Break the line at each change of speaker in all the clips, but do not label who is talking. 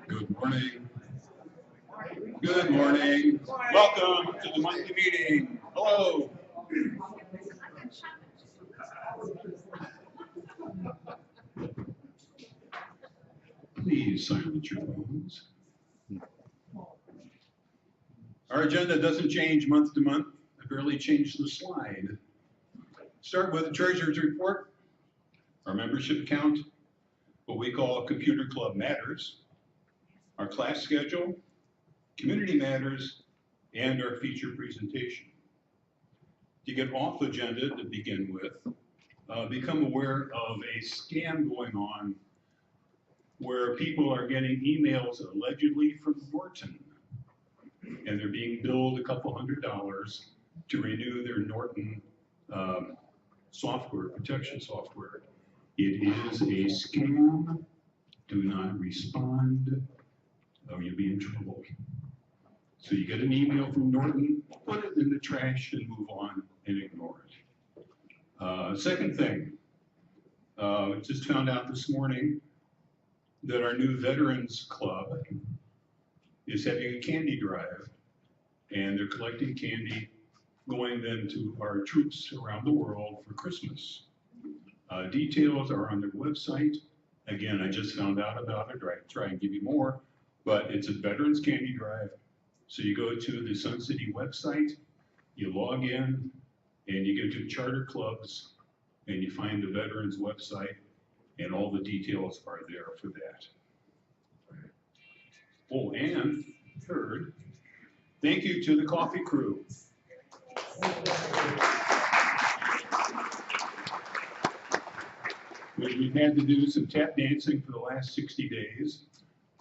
Good morning. Good morning. Welcome to the monthly meeting. Hello. Please silence your phones. Our agenda doesn't change month to month. I barely changed the slide. Start with the treasurer's report, our membership count, what we call Computer Club Matters, our class schedule, community matters, and our feature presentation. To get off agenda to begin with, become aware of a scam going on where people are getting emails allegedly from Norton, and they're being billed a couple $100 to renew their Norton software, protection software. It is a scam. Do not respond, or you'll be in trouble. So you get an email from Norton, put it in the trash and move on and ignore it. Second thing, just found out this morning that our new Veterans Club is having a candy drive, and they're collecting candy, going then to our troops around the world for Christmas. Details are on their website. Again, I just found out about it, or I try and give you more, but it's a Veterans Candy Drive. So you go to the Sun City website, you log in, and you go to Charter Clubs, and you find the Veterans website, and all the details are there for that. Oh, and third, thank you to the coffee crew. We've had to do some tap dancing for the last 60 days,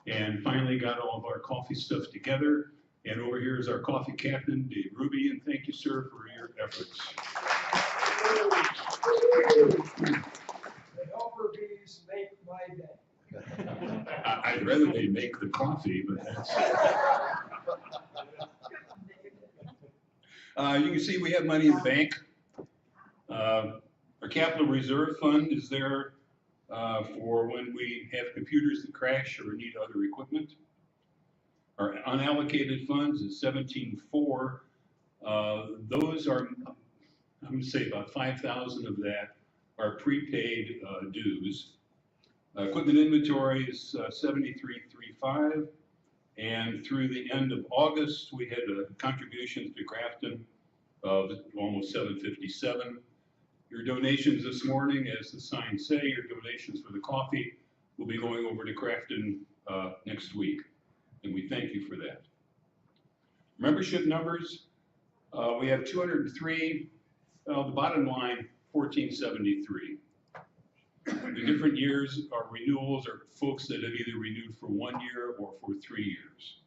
and finally got all of our coffee stuff together. And over here is our coffee captain, Dave Ruby, and thank you, sir, for your efforts.
The helper bees make my day.
I'd rather they make the coffee, but that's... You can see we have money in the bank. Our capital reserve fund is there for when we have computers that crash or need other equipment. Our unallocated funds is 17.4. Those are, I'm going to say about 5,000 of that are prepaid dues. Equipment inventory is 73.35, and through the end of August, we had contributions to Grafton of almost 757. Your donations this morning, as the signs say, your donations for the coffee will be going over to Grafton next week, and we thank you for that. Membership numbers, we have 203, the bottom line, 1473. The different years are renewals are folks that have either renewed for 1 year or for 3 years.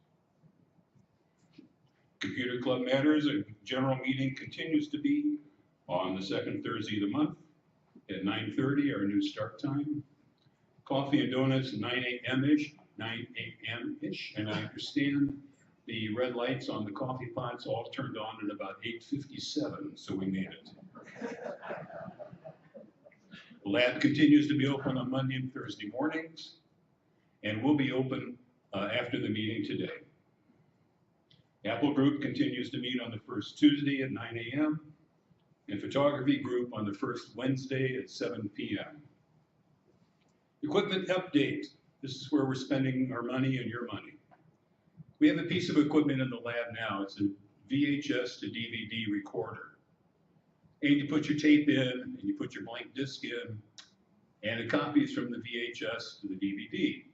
Computer Club Matters, a general meeting continues to be on the second Thursday of the month at 9:30, our new start time. Coffee and donuts, 9 a.m.-ish, and I understand the red lights on the coffee pots all turned on at about 8:57, so we made it. The lab continues to be open on Monday and Thursday mornings, and will be open after the meeting today. Apple Group continues to meet on the first Tuesday at 9 a.m., and Photography Group on the first Wednesday at 7 p.m. Equipment update. This is where we're spending our money and your money. We have a piece of equipment in the lab now. It's a VHS to DVD recorder. And you put your tape in, and you put your blank disc in, and it copies from the VHS to the DVD.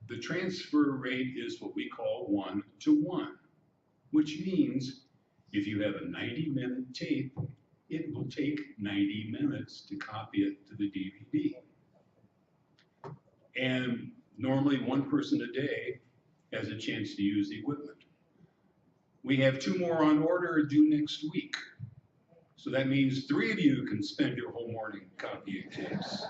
The transfer rate is what we call 1-to-1, which means if you have a 90-minute tape, it will take 90 minutes to copy it to the DVD. And normally one person a day has a chance to use the equipment. We have 2 more on order due next week. So that means 3 of you can spend your whole morning copying tapes.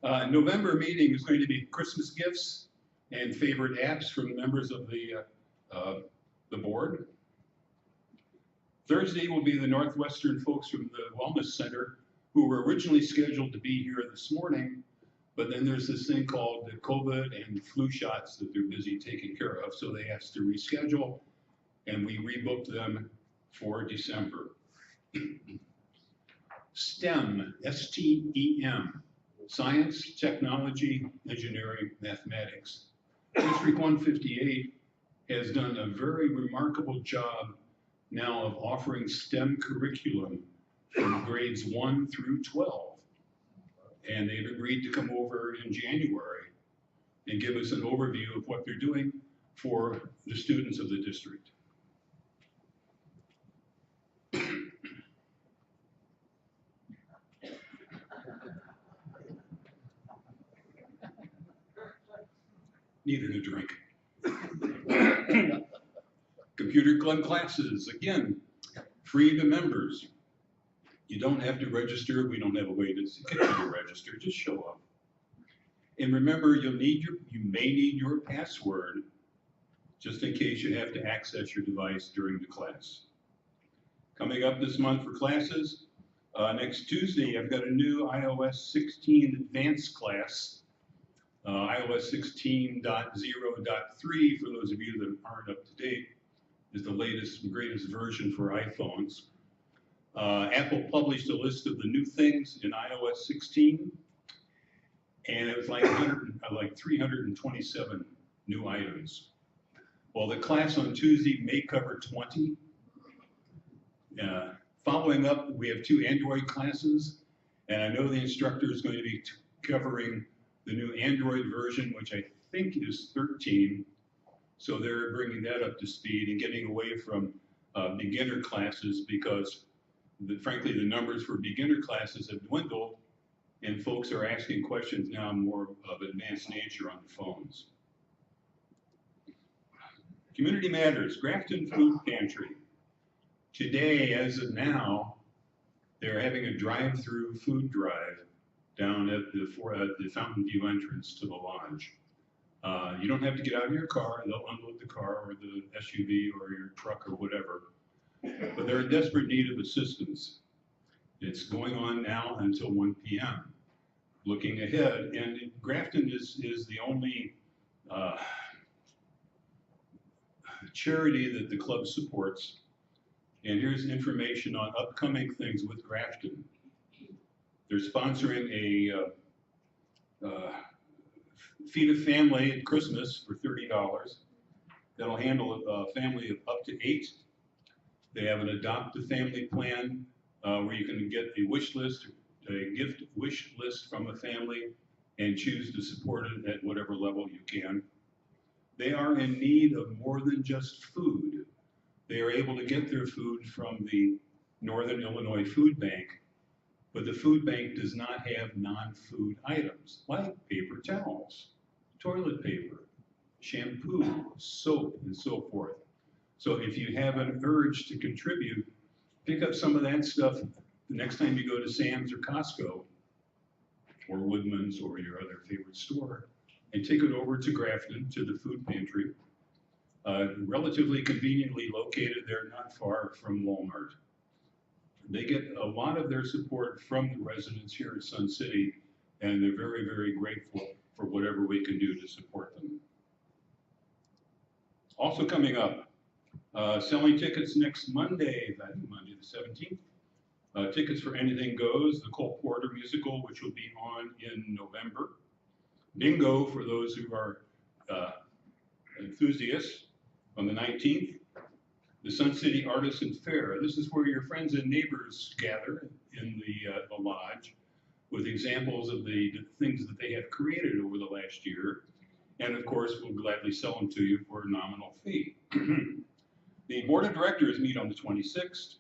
November meeting is going to be Christmas gifts and favorite apps from members of the board. Thursday will be the Northwestern folks from the Wellness Center who were originally scheduled to be here this morning, But then there's this thing called the COVID and flu shots that they're busy taking care of, so they asked to reschedule, and we rebooked them for December. STEM, S-T-E-M, Science, Technology, Engineering, Mathematics. District 158 has done a very remarkable job now of offering STEM curriculum from grades 1 through 12. And they've agreed to come over in January and give us an overview of what they're doing for the students of the district. Needed a drink. Computer club classes, again, free to members. You don't have to register. We don't have a way to get you to register. Just show up. And remember, you may need your password just in case you have to access your device during the class. Coming up this month for classes, next Tuesday, I've got a new iOS 16 advanced class. iOS 16.0.3, for those of you that aren't up to date, is the latest and greatest version for iPhones. Apple published a list of the new things in iOS 16, and it was like 327 new items. Well, the class on Tuesday may cover 20. Following up, we have 2 Android classes, and I know the instructor is going to be covering the new Android version, which I think is 13. So they're bringing that up to speed and getting away from beginner classes because, frankly, the numbers for beginner classes have dwindled, and folks are asking questions now more of advanced nature on the phones. Community Matters, Grafton Food Pantry. Today, as of now, they're having a drive-through food drive down at the Fountain View entrance to the lodge. You don't have to get out of your car. They'll unload the car or the SUV or your truck or whatever. But they're in desperate need of assistance. It's going on now until 1 p.m. Looking ahead, and Grafton is the only charity that the club supports. And here's information on upcoming things with Grafton. They're sponsoring a Feed a Family at Christmas for $30. That'll handle a family of up to 8. They have an Adopt a Family plan where you can get a wish list, a gift wish list from a family and choose to support it at whatever level you can. They are in need of more than just food. They are able to get their food from the Northern Illinois Food Bank, but the food bank does not have non-food items like paper towels, toilet paper, shampoo, soap, and so forth. So if you have an urge to contribute, pick up some of that stuff the next time you go to Sam's or Costco or Woodman's or your other favorite store and take it over to Grafton, to the food pantry. Relatively conveniently located there, not far from Walmart. They get a lot of their support from the residents here at Sun City, and they're very, very grateful for whatever we can do to support them. Also coming up, selling tickets next Monday, Monday the 17th. Tickets for Anything Goes, the Cole Porter musical, which will be on in November. Bingo, for those who are enthusiasts, on the 19th. The Sun City Artisan Fair. This is where your friends and neighbors gather in the lodge with examples of the things that they have created over the last year. And of course, we'll gladly sell them to you for a nominal fee. The Board of Directors meet on the 26th.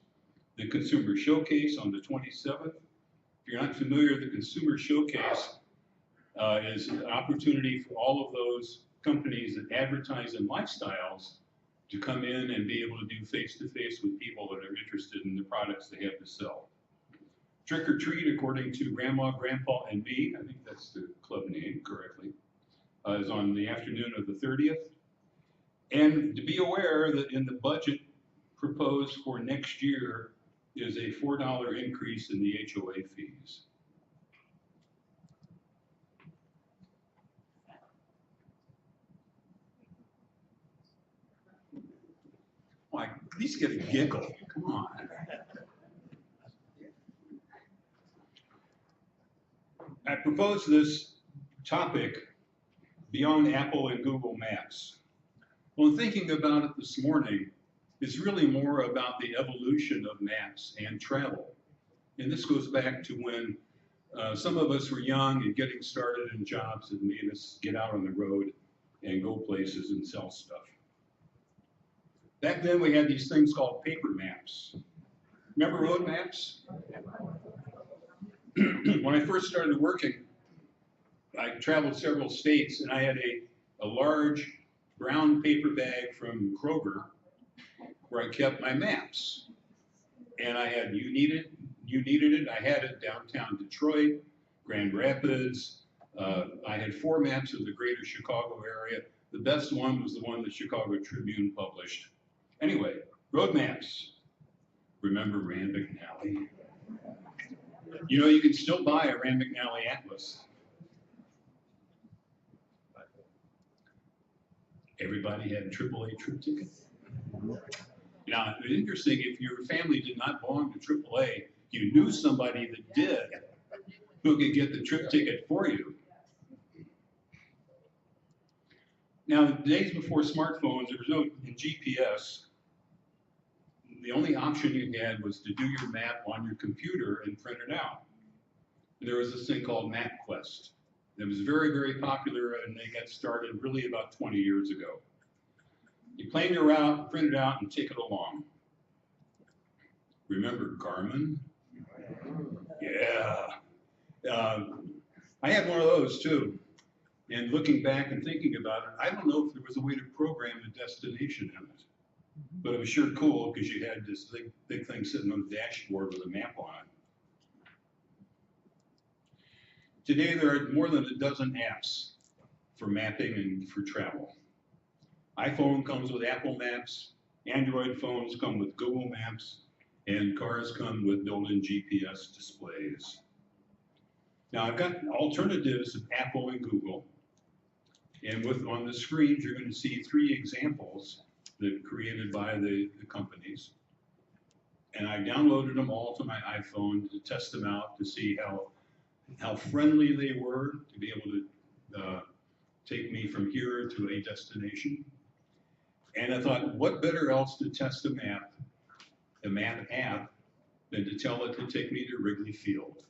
The Consumer Showcase on the 27th. If you're not familiar, the Consumer Showcase is an opportunity for all of those companies that advertise in lifestyles to come in and be able to do face-to-face with people that are interested in the products they have to sell. Trick or Treat, according to Grandma, Grandpa, and Me, I think that's the club name correctly, is on the afternoon of the 30th. And to be aware that in the budget proposed for next year is a $4 increase in the HOA fees. least get a giggle, come on. I propose this topic beyond Apple and Google Maps. Well, in thinking about it this morning, it's really more about the evolution of maps and travel. And this goes back to when some of us were young and getting started in jobs that made us get out on the road and go places and sell stuff. Back then we had these things called paper maps. Remember road maps? When I first started working, I traveled several states and I had a large brown paper bag from Kroger where I kept my maps. And I had, you needed it, I had it downtown Detroit, Grand Rapids. I had 4 maps of the greater Chicago area. The best one was the one the Chicago Tribune published. Anyway, road maps. Remember Rand McNally? You know, you can still buy a Rand McNally atlas. Everybody had a AAA trip ticket. Now, it's interesting, if your family did not belong to AAA, you knew somebody that did, who could get the trip ticket for you. Now, the days before smartphones, there was no GPS. The only option you had was to do your map on your computer and print it out. And there was this thing called Mapquest. It was very, very popular, and they got started really about 20 years ago. You plan your route, print it out, and take it along. Remember Garmin? Yeah. I had one of those too. And looking back and thinking about it, I don't know if there was a way to program the destination in it. But it was sure cool because you had this big thing sitting on the dashboard with a map on it. Today there are more than a dozen apps for mapping and for travel. iPhone comes with Apple Maps, Android phones come with Google Maps, and cars come with built-in GPS displays. Now I've got alternatives of Apple and Google, and on the screens you're going to see 3 examples that are created by the companies. And I downloaded them all to my iPhone to test them out to see how friendly they were to be able to take me from here to a destination. And I thought, what better else to test a map app, than to tell it to take me to Wrigley Field.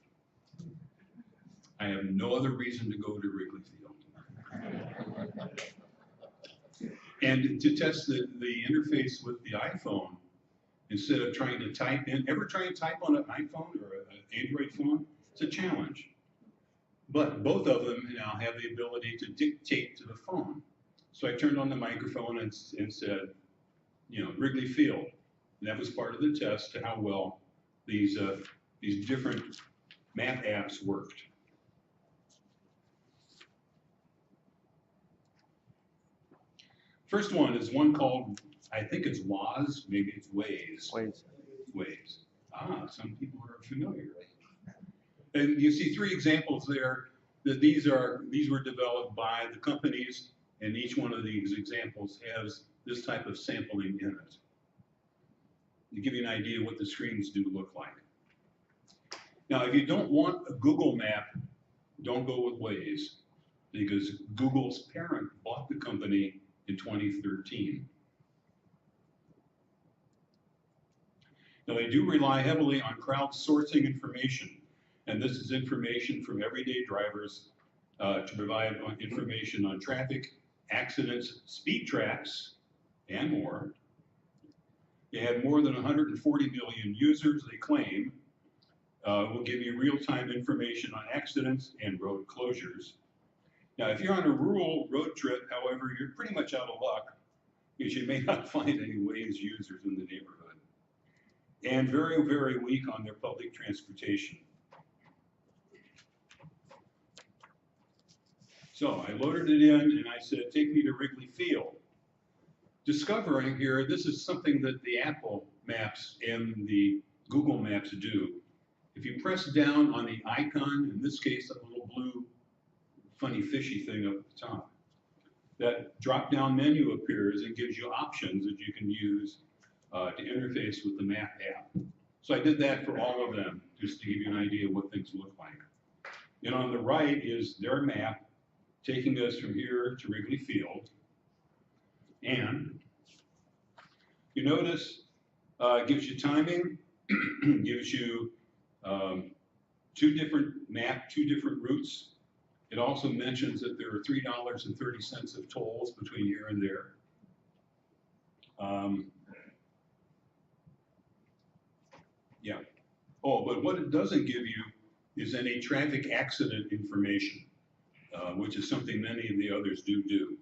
I have no other reason to go to Wrigley Field. And to test the interface with the iPhone, instead of trying to type in, ever try and type on an iPhone or an Android phone? It's a challenge. But both of them now have the ability to dictate to the phone. So I turned on the microphone and said, you know, Wrigley Field. And that was part of the test to how well these different map apps worked. First one is one called, I think it's Waze, maybe it's Waze. Waze. Ah, some people are familiar. And you see 3 examples there that these were developed by the companies, and each one of these examples has this type of sampling in it. To give you an idea what the screens do look like. Now, if you don't want a Google map, don't go with Waze, because Google's parent bought the company in 2013. Now, they do rely heavily on crowdsourcing information, and this is information from everyday drivers to provide information on traffic, accidents, speed traps, and more. They have more than 140 million users, they claim. Will give you real-time information on accidents and road closures. Now, if you're on a rural road trip, however, you're pretty much out of luck because you may not find any Waze users in the neighborhood. And very, very weak on their public transportation. So I loaded it in and I said, take me to Wrigley Field. Discovering here, this is something that the Apple Maps and the Google Maps do. If you press down on the icon, in this case, a little blue funny fishy thing up at the top, that drop-down menu appears and gives you options that you can use to interface with the map app. So I did that for all of them, just to give you an idea of what things look like. And on the right is their map, taking us from here to Wrigley Field. And you notice it gives you timing, gives you two different routes. It also mentions that there are $3.30 of tolls between here and there. Yeah. Oh, but what it doesn't give you is any traffic accident information, which is something many of the others do.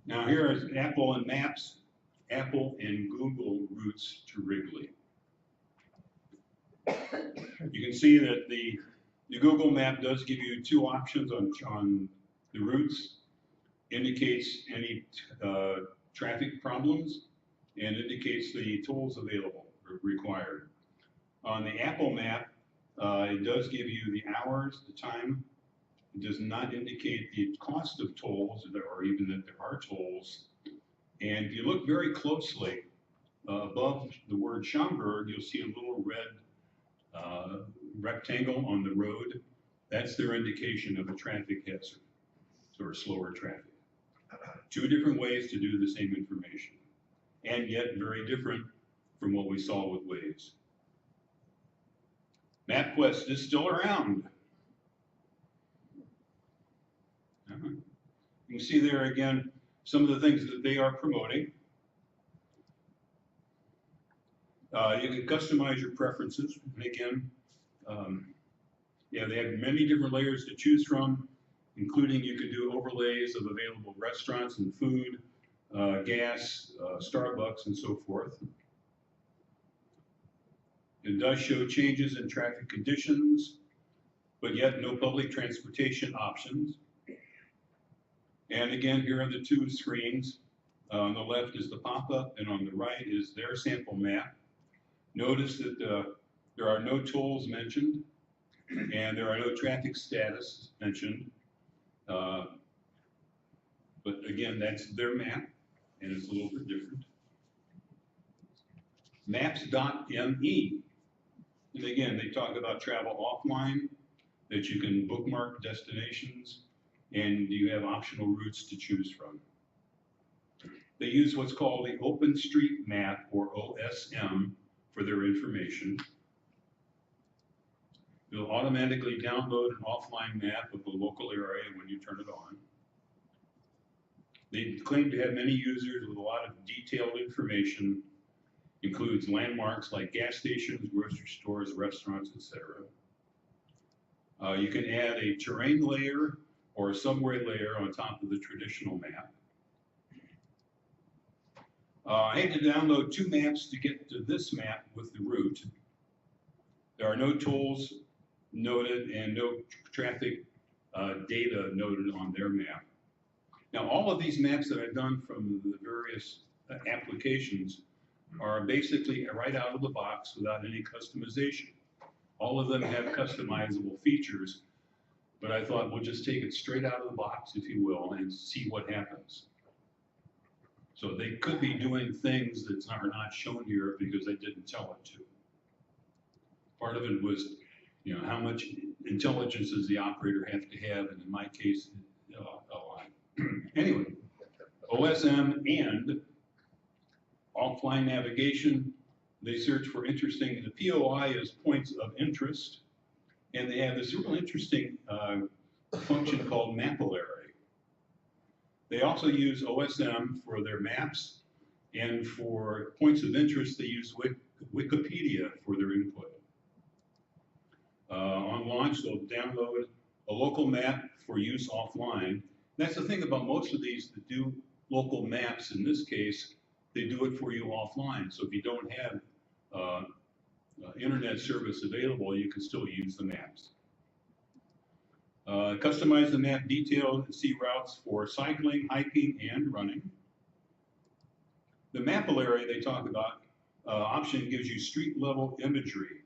Now here is Apple and Maps, Apple and Google routes to Wrigley. You can see that the Google map does give you two options on the routes, indicates any traffic problems, and indicates the tolls available or required. On the Apple map, it does give you the hours, the time. It does not indicate the cost of tolls, or even that there are tolls. And if you look very closely, above the word Schaumburg, you'll see a little red rectangle on the road. That's their indication of a traffic hazard, or slower traffic. Two different ways to do the same information, and yet very different from what we saw with Waze. Mapquest is still around. You can see there again some of the things that they are promoting. You can customize your preferences. And again, yeah, they have many different layers to choose from, including you can do overlays of available restaurants and food, gas, Starbucks, and so forth. It does show changes in traffic conditions, but yet no public transportation options. And again, here are the two screens. On the left is the pop-up, and on the right is their sample map. Notice that there are no tolls mentioned, and there are no traffic status mentioned. But again, that's their map, and it's a little bit different. Maps.me. And again, they talk about travel offline, that you can bookmark destinations, and you have optional routes to choose from. They use what's called the OpenStreetMap, or OSM, for their information. It'll automatically download an offline map of the local area when you turn it on. They claim to have many users with a lot of detailed information, includes landmarks like gas stations, grocery stores, restaurants, etc. You can add a terrain layer or a subway layer on top of the traditional map. I had to download two maps to get to this map with the route. There are no tolls noted and no traffic data noted on their map. Now, all of these maps that I've done from the various applications are basically right out of the box without any customization. All of them have customizable features, but I thought we'll just take it straight out of the box, if you will, and see what happens. So they could be doing things that are not shown here because I didn't tell it to. Part of it was, you know, how much intelligence does the operator have to have, and in my case, a lot. Anyway, OSM and offline navigation, they search for interesting, the POI is points of interest, and they have this real interesting function called Mapquest. They also use OSM for their maps, and for points of interest, they use Wikipedia for their input. On launch, they'll download a local map for use offline. That's the thing about most of these that do local maps. In this case, they do it for you offline. So if you don't have internet service available, you can still use the maps. Customize the map detail to see routes for cycling, hiking, and running. The Mapquest they talk about option gives you street level imagery.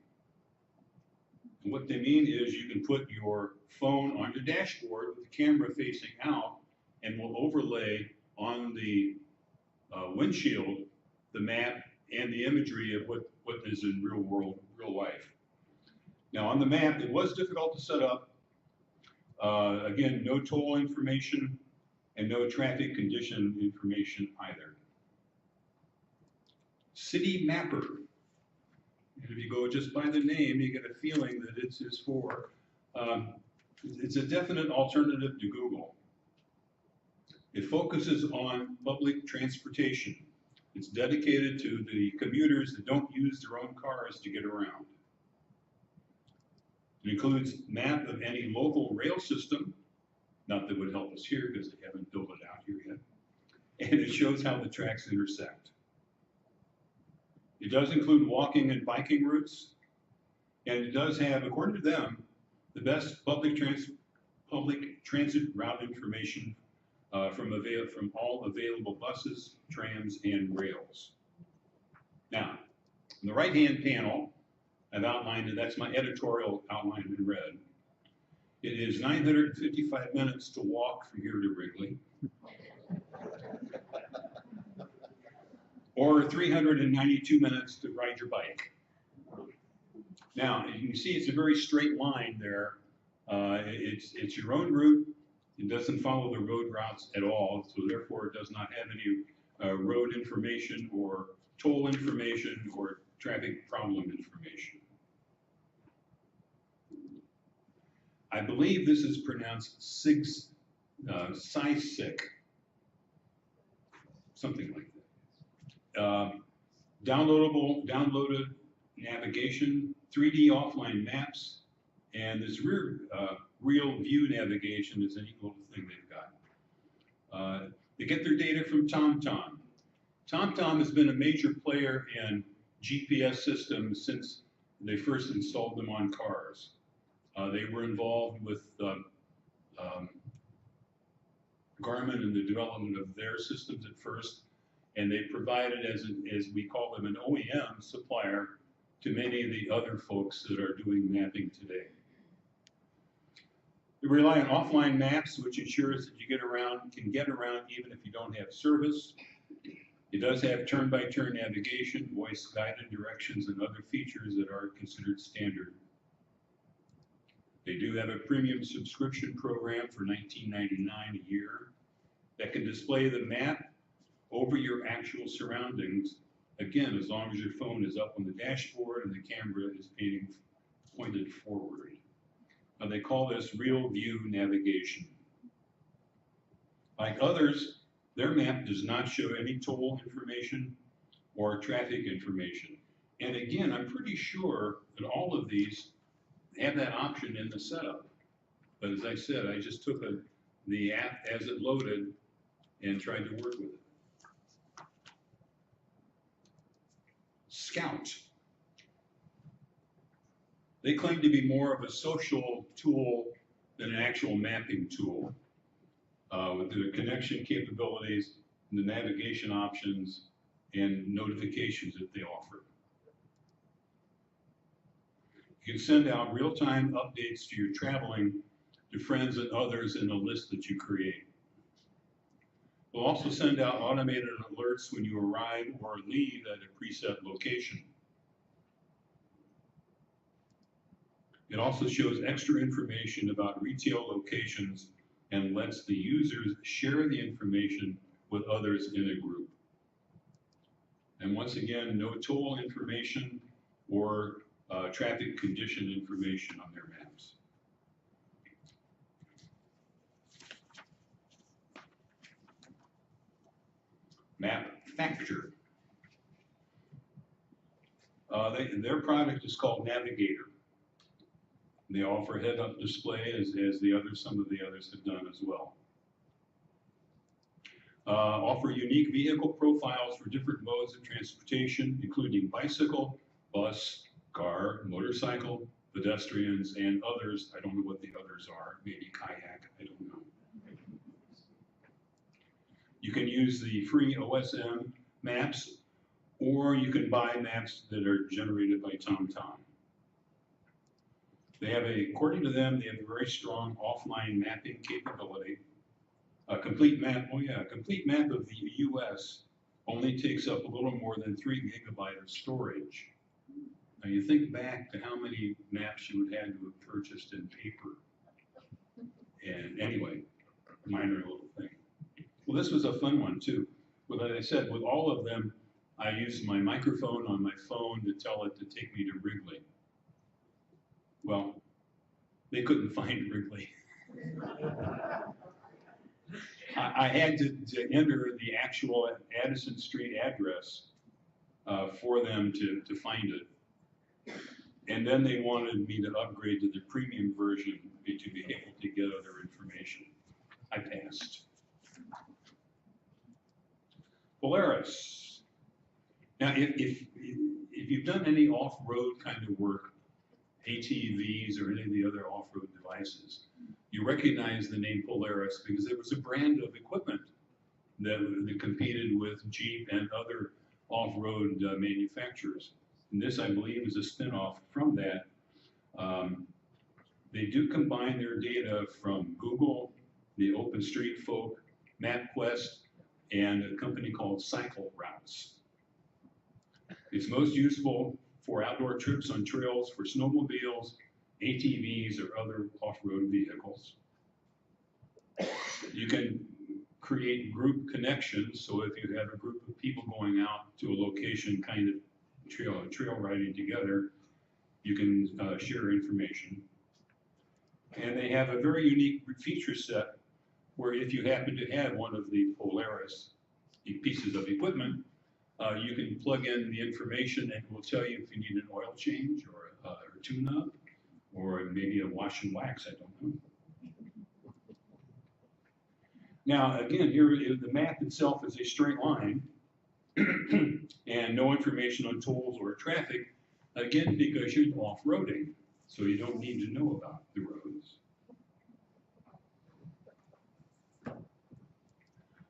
And what they mean is you can put your phone on your dashboard with the camera facing out and will overlay on the windshield the map and the imagery of what is in real life. Now on the map, it was difficult to set up. Again, no toll information and no traffic condition information either. City Mapper. And if you go just by the name, you get a feeling that it's for. It's a definite alternative to Google. It focuses on public transportation. It's dedicated to the commuters that don't use their own cars to get around. It includes map of any local rail system, not that would help us here because they haven't built it out here yet. And it shows how the tracks intersect. It does include walking and biking routes, and it does have, according to them, the best public transit route information from all available buses, trams, and rails. Now, on the right-hand panel, I've outlined it, that's my editorial outline in red. It is 955 minutes to walk from here to Wrigley, or 392 minutes to ride your bike. Now, you can see it's a very straight line there. It's your own route. It doesn't follow the road routes at all, so therefore it does not have any road information or toll information or traffic problem information. I believe this is pronounced SISIC, something like that. Downloaded navigation, 3D offline maps, and this real view navigation is a neat little thing they've got. They get their data from TomTom. TomTom has been a major player in GPS systems since they first installed them on cars. They were involved with Garmin in the development of their systems at first, and they provided, as we call them, an OEM supplier to many of the other folks that are doing mapping today. They rely on offline maps, which ensures that you can get around even if you don't have service. It does have turn-by-turn navigation, voice-guided directions, and other features that are considered standard. They do have a premium subscription program for $19.99 a year that can display the map over your actual surroundings, again, as long as your phone is up on the dashboard and the camera is pointed forward. Now, they call this real view navigation. Like others, their map does not show any toll information or traffic information. And again, I'm pretty sure that all of these have that option in the setup. But as I said, I just took the app as it loaded and tried to work with it. Scout. They claim to be more of a social tool than an actual mapping tool, with the connection capabilities, the navigation options, and notifications that they offer. You can send out real-time updates to your traveling to friends and others in a list that you create. We'll also send out automated alerts when you arrive or leave at a preset location. It also shows extra information about retail locations and lets the users share the information with others in a group. And once again, no toll information or traffic condition information on their maps. Mapquest. Their product is called Navigator. They offer head-up display as some of the others have done as well. Offer unique vehicle profiles for different modes of transportation, including bicycle, bus, car, motorcycle, pedestrians, and others. I don't know what the others are, maybe kayak, I don't know. You can use the free OSM maps, or you can buy maps that are generated by TomTom. They have according to them, they have a very strong offline mapping capability. A complete map, oh yeah, a complete map of the US only takes up a little more than 3 gigabytes of storage. Now you think back to how many maps you would have to have purchased in paper. And anyway, minor little thing. Well, this was a fun one too. But like I said, with all of them, I used my microphone on my phone to tell it to take me to Wrigley. Well, they couldn't find Wrigley. I had to enter the actual Addison Street address for them to find it. And then they wanted me to upgrade to the premium version to be able to get other information. I passed. Polaris. Now, if you've done any off-road kind of work, ATVs or any of the other off-road devices, you recognize the name Polaris because it was a brand of equipment that competed with Jeep and other off-road manufacturers. And this, I believe, is a spin-off from that. They do combine their data from Google, the OpenStreetFolk, Mapquest, and a company called Cycle Routes. It's most useful for outdoor trips on trails for snowmobiles, ATVs, or other off-road vehicles. You can create group connections, so if you have a group of people going out to a location, kind of trail riding together, you can share information. And they have a very unique feature set where if you happen to have one of the Polaris pieces of equipment, you can plug in the information and it will tell you if you need an oil change or a tune-up or maybe a wash and wax, I don't know. Now, again, here the map itself is a straight line and no information on tolls or traffic, again, because you're off-roading, so you don't need to know about the roads.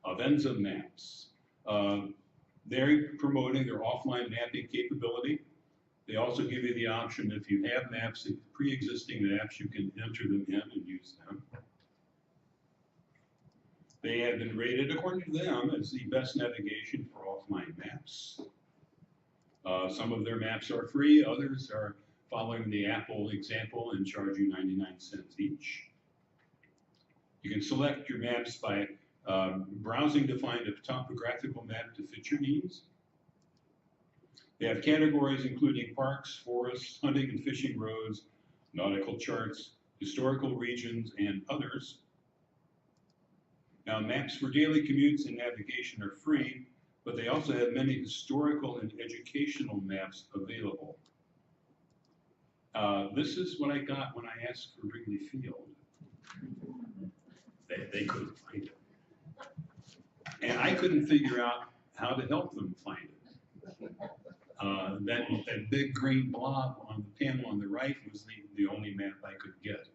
Avenza Maps. They're promoting their offline mapping capability. They also give you the option, if you have maps, pre-existing maps, you can enter them in and use them. They have been rated, according to them, as the best navigation for offline maps. Some of their maps are free, others are following the Apple example and charge you 99 cents each. You can select your maps by browsing to find a topographical map to fit your needs. They have categories including parks, forests, hunting and fishing roads, nautical charts, historical regions, and others. Now, maps for daily commutes and navigation are free, but they also have many historical and educational maps available. This is what I got when I asked for Wrigley Field. They couldn't find it. And I couldn't figure out how to help them find it. That big green blob on the panel on the right was the only map I could get.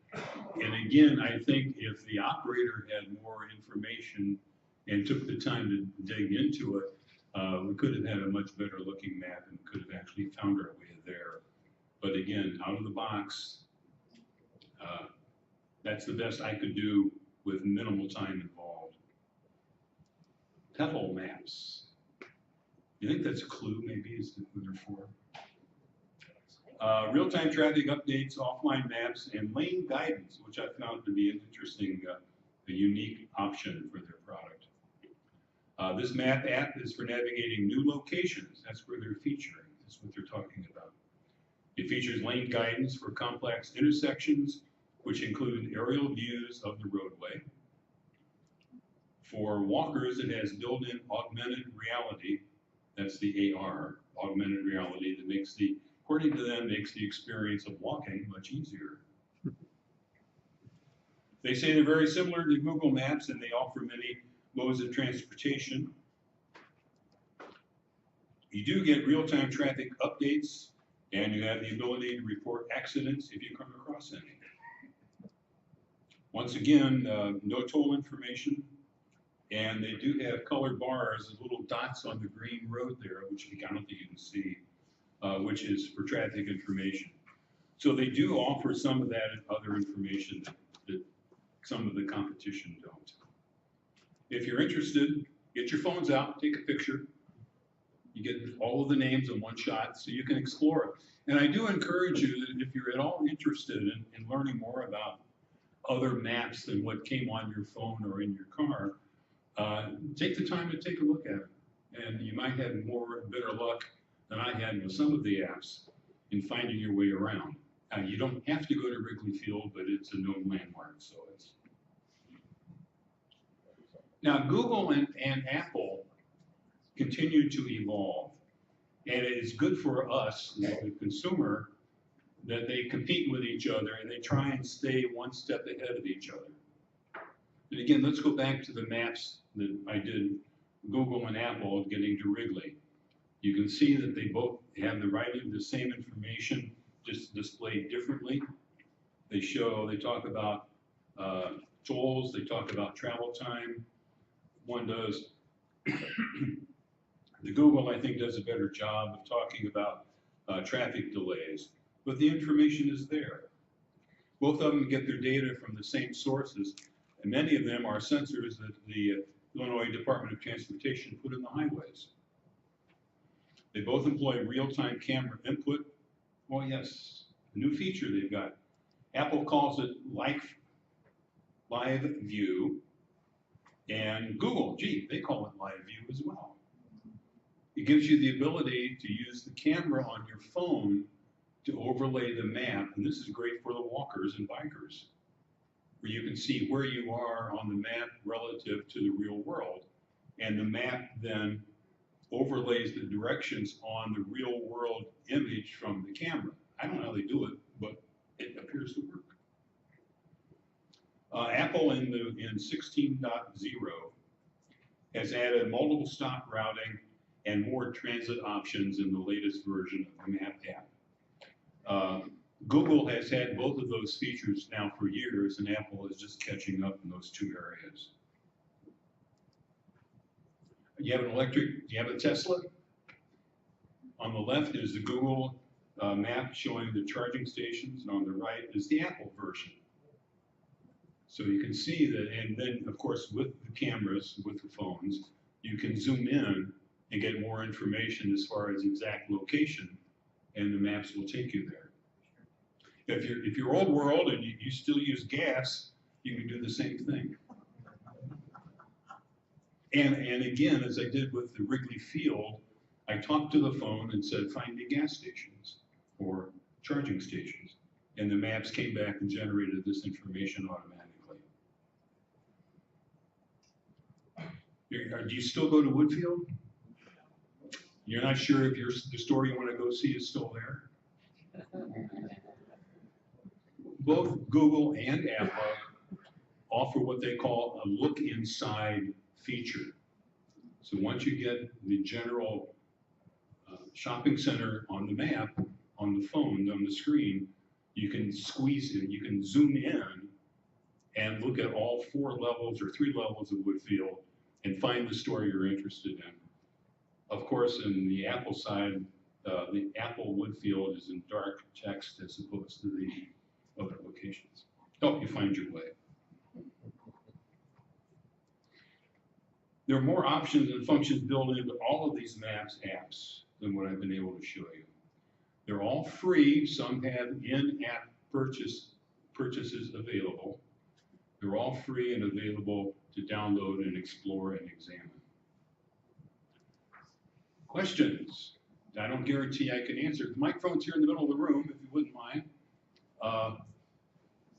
And again, I think if the operator had more information and took the time to dig into it, we could have had a much better looking map and could have actually found our way there. But again, out of the box, that's the best I could do with minimal time involved. Petal maps. You think that's a clue, maybe, is who they're for? Real-time traffic updates, offline maps, and lane guidance, which I found to be an interesting, a unique option for their product. This map app is for navigating new locations. That's where they're featuring. That's what they're talking about. It features lane guidance for complex intersections, which include aerial views of the roadway. For walkers, it has built-in augmented reality. That's the AR, augmented reality, that makes the, according to them, makes the experience of walking much easier. They say they're very similar to Google Maps and they offer many modes of transportation. You do get real-time traffic updates and you have the ability to report accidents if you come across any. Once again, no toll information. And they do have colored bars, little dots on the green road there, which I don't think you can see, which is for traffic information. So they do offer some of that other information that some of the competition don't. If you're interested, get your phones out, take a picture. You get all of the names in one shot so you can explore it. And I do encourage you that if you're at all interested in learning more about other maps than what came on your phone or in your car, take the time to take a look at it. And you might have better luck than I had with some of the apps in finding your way around. You don't have to go to Wrigley Field, but it's a known landmark, so it's. Now, Google and Apple continue to evolve, and it is good for us, the consumer, that they compete with each other and they try and stay one step ahead of each other. And again, let's go back to the maps that I did, Google and Apple getting to Wrigley. You can see that they both have the same information, just displayed differently. They talk about tolls, they talk about travel time. One does. The Google, I think, does a better job of talking about traffic delays, but the information is there. Both of them get their data from the same sources, and many of them are sensors that the Illinois Department of Transportation put in the highways. They both employ real-time camera input. Oh yes, a new feature they've got. Apple calls it Live View, and Google, they call it Live View as well. It gives you the ability to use the camera on your phone to overlay the map, and this is great for the walkers and bikers, where you can see where you are on the map relative to the real world, and the map then overlays the directions on the real world image from the camera. I don't know how they do it, but it appears to work. Apple in 16.0 has added multiple stop routing and more transit options in the latest version of the Map app. Google has had both of those features now for years, and Apple is just catching up in those two areas. You have do you have a Tesla? On the left is the Google map showing the charging stations, and on the right is the Apple version. So you can see that, and then of course with the cameras, with the phones, you can zoom in and get more information as far as exact location, and the maps will take you there. If you're old world and you still use gas, you can do the same thing. And again, as I did with the Wrigley Field, I talked to the phone and said, find me gas stations or charging stations. And the maps came back and generated this information automatically. Do you still go to Woodfield? You're not sure if the store you want to go see is still there? Both Google and Apple offer what they call a look inside feature. So once you get the general shopping center on the map, on the phone, on the screen, you can squeeze in, you can zoom in and look at all 4 levels or 3 levels of Woodfield and find the store you're interested in. Of course, in the Apple side, the Apple Woodfield is in dark text as opposed to the other locations. Help you find your way. There are more options and functions built into all of these maps apps than what I've been able to show you. They're all free. Some have in-app purchases available. They're all free and available to download and explore and examine. Questions? I don't guarantee I can answer. The microphone's here in the middle of the room, if you wouldn't mind.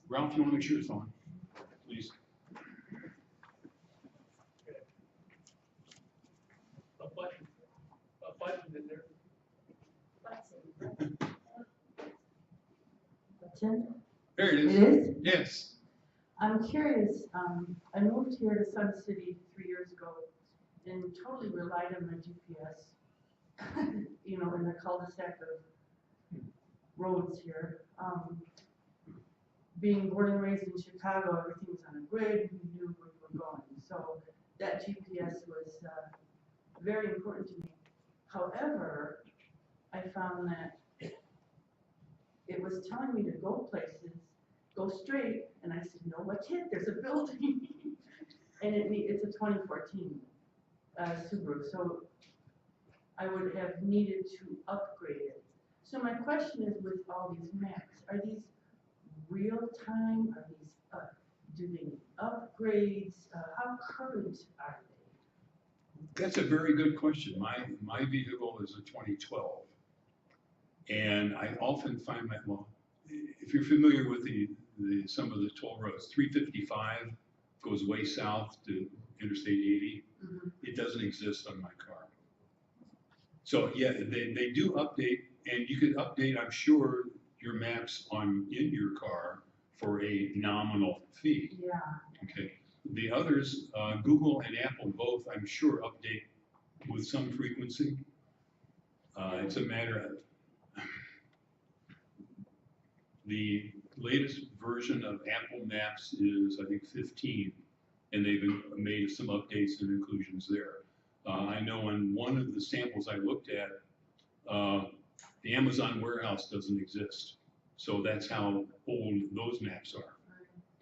Ralph, you want to make sure it's on, please?
A button in there.
Button?
There it is.
It is?
Yes.
I'm curious, I moved here to Sun City 3 years ago and totally relied on my GPS, you know, in the cul-de-sac of roads here. Being born and raised in Chicago, everything was on a grid, we knew where we were going. So that GPS was very important to me. However, I found that it was telling me to go places, go straight, and I said, no, I can't, there's a building. And it's a 2014 Subaru, so I would have needed to upgrade it. So my question is, with all these maps, are these real time? Are these do they need upgrades? How current are they?
That's a very good question. My vehicle is a 2012. And I often find well, if you're familiar with some of the toll roads, 355 goes way south to Interstate 80.
Mm-hmm.
It doesn't exist on my car. So yeah, they do update, and you could update, I'm sure, your maps in your car for a nominal fee.
Yeah.
Okay. The others, Google and Apple both, I'm sure, update with some frequency. It's a matter of the latest version of Apple Maps is, I think, 15, and they've made some updates and inclusions there. I know on one of the samples I looked at, the Amazon warehouse doesn't exist. So that's how old those maps are.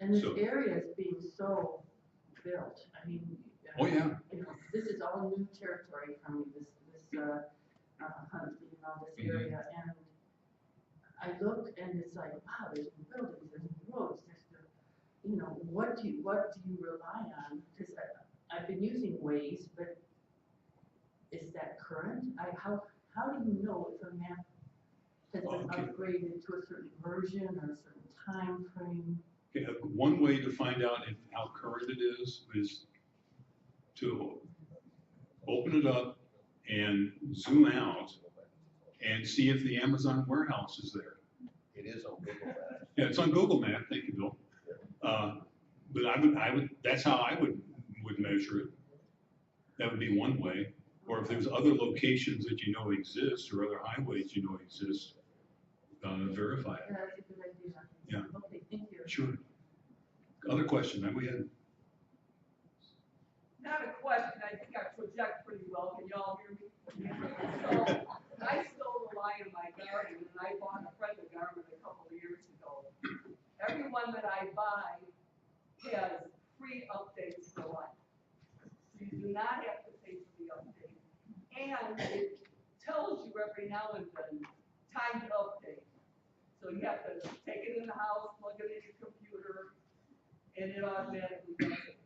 And this area is being so built. I mean,
Oh yeah.
You know, this is all new territory for me. This Huntley and all this
Mm-hmm.
area, and I look and it's like, wow, there's new buildings, there's new roads, there's new, you know, what do you rely on? Because I've been using Waze, but is that current? How do you know if a map has been upgraded to a certain version or a certain time frame?
Okay. One way to find out how current it is to open it up and zoom out and see if the Amazon warehouse is there.
It is on Google Maps.
Yeah, it's on Google Maps. Thank you, Bill. But I would. That's how I would measure it. That would be one way. Or if there's other locations that you know exist, or other highways you know exist, verify it.
Yeah, that's a good idea.
Yeah.
Okay, thank you.
Sure. Other question? We had.
Not a question, I think I project pretty well, can y'all hear me? So, I still rely on my Garmin, and I bought a friend of Garmin a couple of years ago. Every one that I buy has free updates for life. So you do not have to pay for the update. And it tells you every now and then, time to update. So you have to take it in the house, plug it in your computer, and it automatically does it.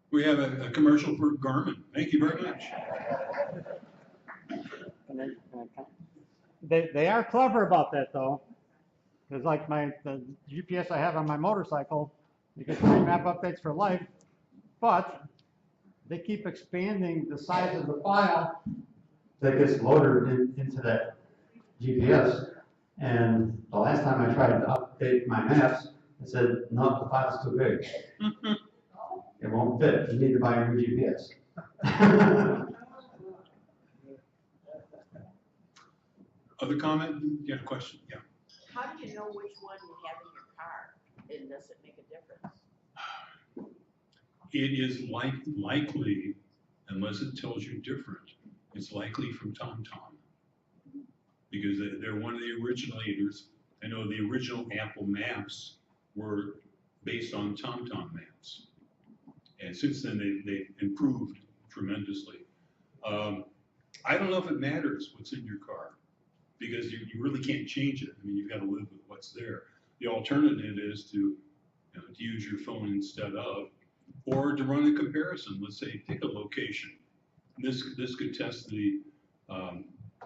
We have a commercial for Garmin. Thank you very much.
They are clever about that though, because like the GPS I have on my motorcycle, you get free map updates for life, but they keep expanding the size of the file that gets loaded into that GPS. And the last time I tried to update my maps, it said, no, the file's too big. It won't fit. You need to buy a new GPS.
Other comment? You have a question? Yeah.
How do you know which one you have in your car? And does it make a difference?
It is likely, unless it tells you different, it's likely from TomTom. Because they're one of the originators. I know the original Apple Maps were based on TomTom maps. And since then, they've improved tremendously. I don't know if it matters what's in your car, because you really can't change it. I mean, you've got to live with what's there. The alternative is to use your phone instead of, or to run a comparison. Let's say, pick a location. This could test the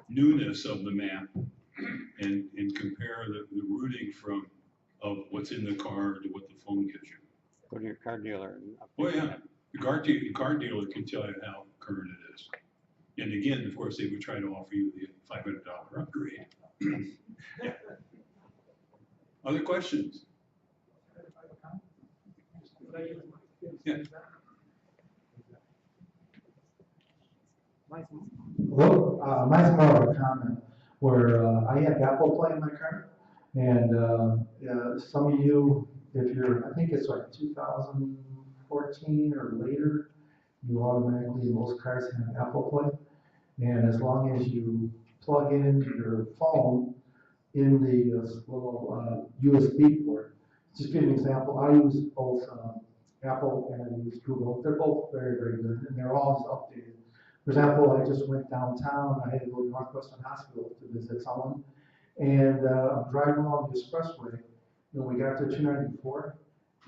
newness of the map and compare the routing of what's in the car to what the phone gives you.
Go to your car dealer.
Oh yeah, the car dealer can tell you how current it is. And again, of course, they would try to offer you the $500 upgrade. Yeah. Other questions? Yeah.
Well, mine's more of a comment where I have Apple Play in my car, and some of you, if you're, I think it's like 2014 or later, you automatically, most cars have Apple Play, and as long as you plug in your phone in the little USB port, just give you an example, I use both Apple and I use Google. They're both very, very good, and they're always updated. For example, I just went downtown. I had to go to Northwestern Hospital to visit someone, and I'm driving along the expressway. When we got to 294,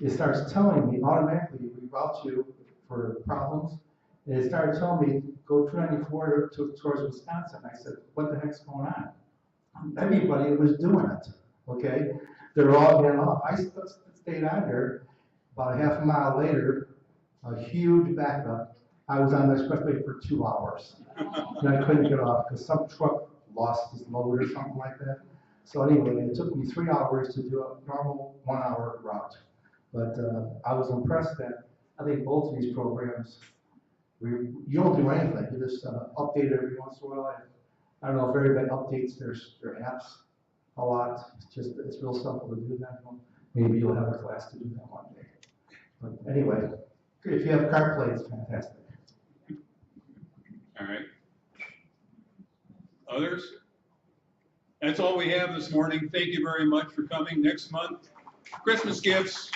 it starts telling me automatically, reroute you for problems. And it started telling me, go 294 towards Wisconsin. I said, what the heck's going on? Everybody was doing it, okay? They're all getting off. I stayed on there. About a half a mile later, a huge backup. I was on the expressway for 2 hours. And I couldn't get off because some truck lost his load or something like that. So anyway, it took me 3 hours to do a normal 1 hour route. But I was impressed that I think both of these programs, you don't do anything. You just update it every once in a while. I don't know if everybody updates their apps a lot. It's real simple to do that. Maybe you'll have a class to do that one day. But anyway, if you have CarPlay, it's fantastic.
All right. Others? That's all we have this morning. Thank you very much for coming. Next month, Christmas gifts.